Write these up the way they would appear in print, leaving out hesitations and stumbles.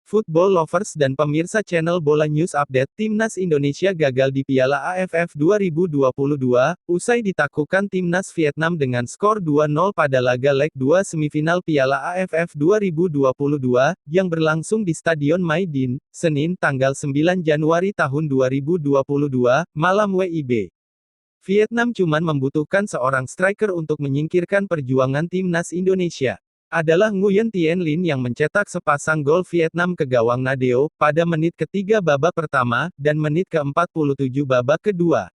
Football lovers dan pemirsa channel Bola News Update, Timnas Indonesia gagal di Piala AFF 2022, usai ditaklukkan Timnas Vietnam dengan skor 2-0 pada laga leg 2 semifinal Piala AFF 2022, yang berlangsung di Stadion Maidin, Senin tanggal 9 Januari tahun 2022, malam WIB. Vietnam cuman membutuhkan seorang striker untuk menyingkirkan perjuangan Timnas Indonesia. Adalah Nguyen Tien Linh yang mencetak sepasang gol Vietnam ke gawang Nadeo, pada menit ketiga babak pertama, dan menit ke-47 babak kedua.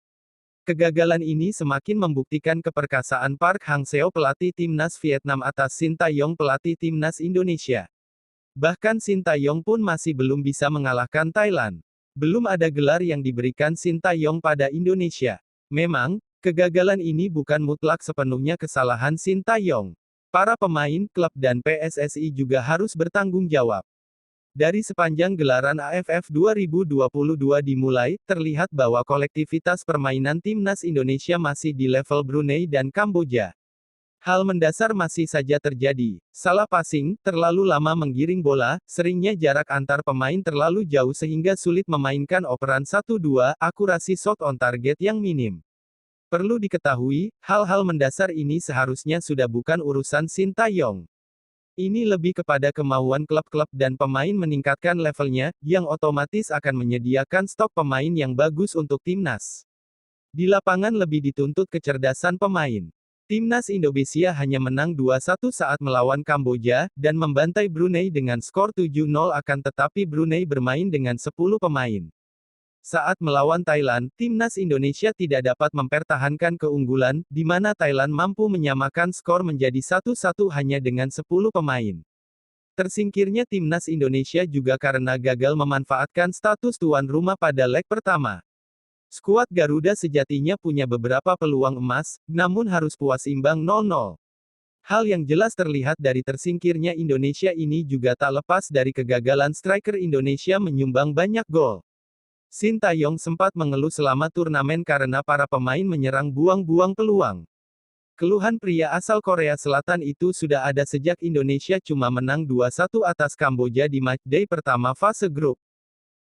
Kegagalan ini semakin membuktikan keperkasaan Park Hang-seo pelatih Timnas Vietnam atas Shin Tae-yong pelatih Timnas Indonesia. Bahkan Shin Tae-yong pun masih belum bisa mengalahkan Thailand. Belum ada gelar yang diberikan Shin Tae-yong pada Indonesia. Memang, kegagalan ini bukan mutlak sepenuhnya kesalahan Shin Tae-yong. Para pemain, klub dan PSSI juga harus bertanggung jawab. Dari sepanjang gelaran AFF 2022 dimulai, terlihat bahwa kolektivitas permainan Timnas Indonesia masih di level Brunei dan Kamboja. Hal mendasar masih saja terjadi. Salah passing, terlalu lama menggiring bola, seringnya jarak antar pemain terlalu jauh sehingga sulit memainkan operan 1-2, akurasi shot on target yang minim. Perlu diketahui, hal-hal mendasar ini seharusnya sudah bukan urusan Shin Tae-yong. Ini lebih kepada kemauan klub-klub dan pemain meningkatkan levelnya, yang otomatis akan menyediakan stok pemain yang bagus untuk timnas. Di lapangan lebih dituntut kecerdasan pemain. Timnas Indonesia hanya menang 2-1 saat melawan Kamboja, dan membantai Brunei dengan skor 7-0 akan tetapi Brunei bermain dengan 10 pemain. Saat melawan Thailand, Timnas Indonesia tidak dapat mempertahankan keunggulan, di mana Thailand mampu menyamakan skor menjadi 1-1 hanya dengan 10 pemain. Tersingkirnya Timnas Indonesia juga karena gagal memanfaatkan status tuan rumah pada leg pertama. Skuad Garuda sejatinya punya beberapa peluang emas, namun harus puas imbang 0-0. Hal yang jelas terlihat dari tersingkirnya Indonesia ini juga tak lepas dari kegagalan striker Indonesia menyumbang banyak gol. Shin Tae-yong sempat mengeluh selama turnamen karena para pemain menyerang buang-buang peluang. Keluhan pria asal Korea Selatan itu sudah ada sejak Indonesia cuma menang 2-1 atas Kamboja di matchday pertama fase grup.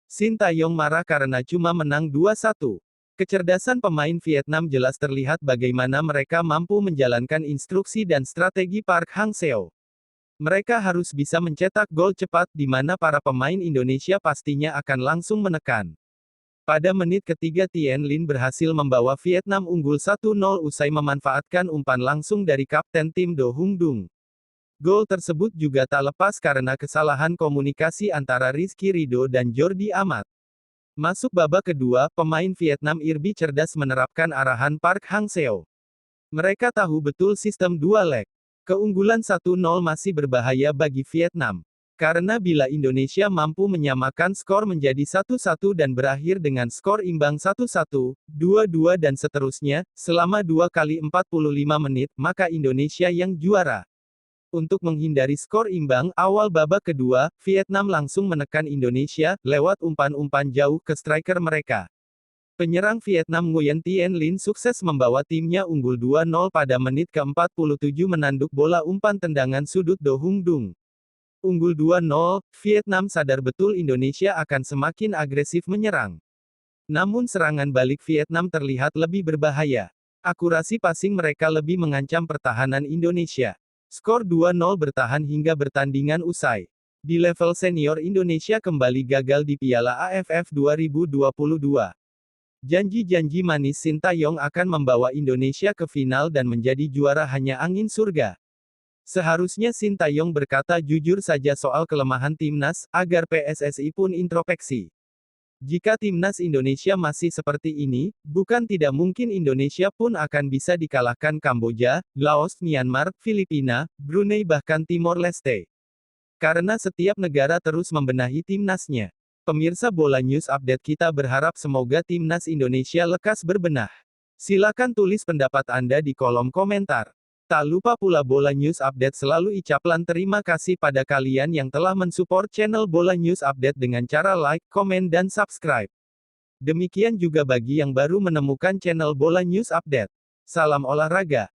Shin Tae-yong marah karena cuma menang 2-1. Kecerdasan pemain Vietnam jelas terlihat bagaimana mereka mampu menjalankan instruksi dan strategi Park Hang-seo. Mereka harus bisa mencetak gol cepat di mana para pemain Indonesia pastinya akan langsung menekan. Pada menit ketiga Tien Linh berhasil membawa Vietnam unggul 1-0 usai memanfaatkan umpan langsung dari kapten tim Do Hung Dung. Gol tersebut juga tak lepas karena kesalahan komunikasi antara Rizky Ridho dan Jordi Amat. Masuk babak kedua, pemain Vietnam Irby cerdas menerapkan arahan Park Hang-seo. Mereka tahu betul sistem dua leg. Keunggulan 1-0 masih berbahaya bagi Vietnam. Karena bila Indonesia mampu menyamakan skor menjadi 1-1 dan berakhir dengan skor imbang 1-1, 2-2 dan seterusnya, selama 2 kali 45 menit, maka Indonesia yang juara. Untuk menghindari skor imbang, awal babak kedua, Vietnam langsung menekan Indonesia, lewat umpan-umpan jauh ke striker mereka. Penyerang Vietnam Nguyen Tien Linh sukses membawa timnya unggul 2-0 pada menit ke-47 menanduk bola umpan tendangan sudut Do Hung Dung. Unggul 2-0, Vietnam sadar betul Indonesia akan semakin agresif menyerang. Namun serangan balik Vietnam terlihat lebih berbahaya. Akurasi passing mereka lebih mengancam pertahanan Indonesia. Skor 2-0 bertahan hingga pertandingan usai. Di level senior Indonesia kembali gagal di Piala AFF 2022. Janji-janji manis Shin Tae-yong akan membawa Indonesia ke final dan menjadi juara hanya angin surga. Seharusnya Shin Tae-yong berkata jujur saja soal kelemahan timnas, agar PSSI pun introspeksi. Jika timnas Indonesia masih seperti ini, bukan tidak mungkin Indonesia pun akan bisa dikalahkan Kamboja, Laos, Myanmar, Filipina, Brunei bahkan Timor Leste. Karena setiap negara terus membenahi timnasnya. Pemirsa Bola News Update, kita berharap semoga timnas Indonesia lekas berbenah. Silakan tulis pendapat Anda di kolom komentar. Tak lupa pula Bola News Update selalu ucapkan terima kasih pada kalian yang telah mensupport channel Bola News Update dengan cara like, komen dan subscribe. Demikian juga bagi yang baru menemukan channel Bola News Update. Salam olahraga.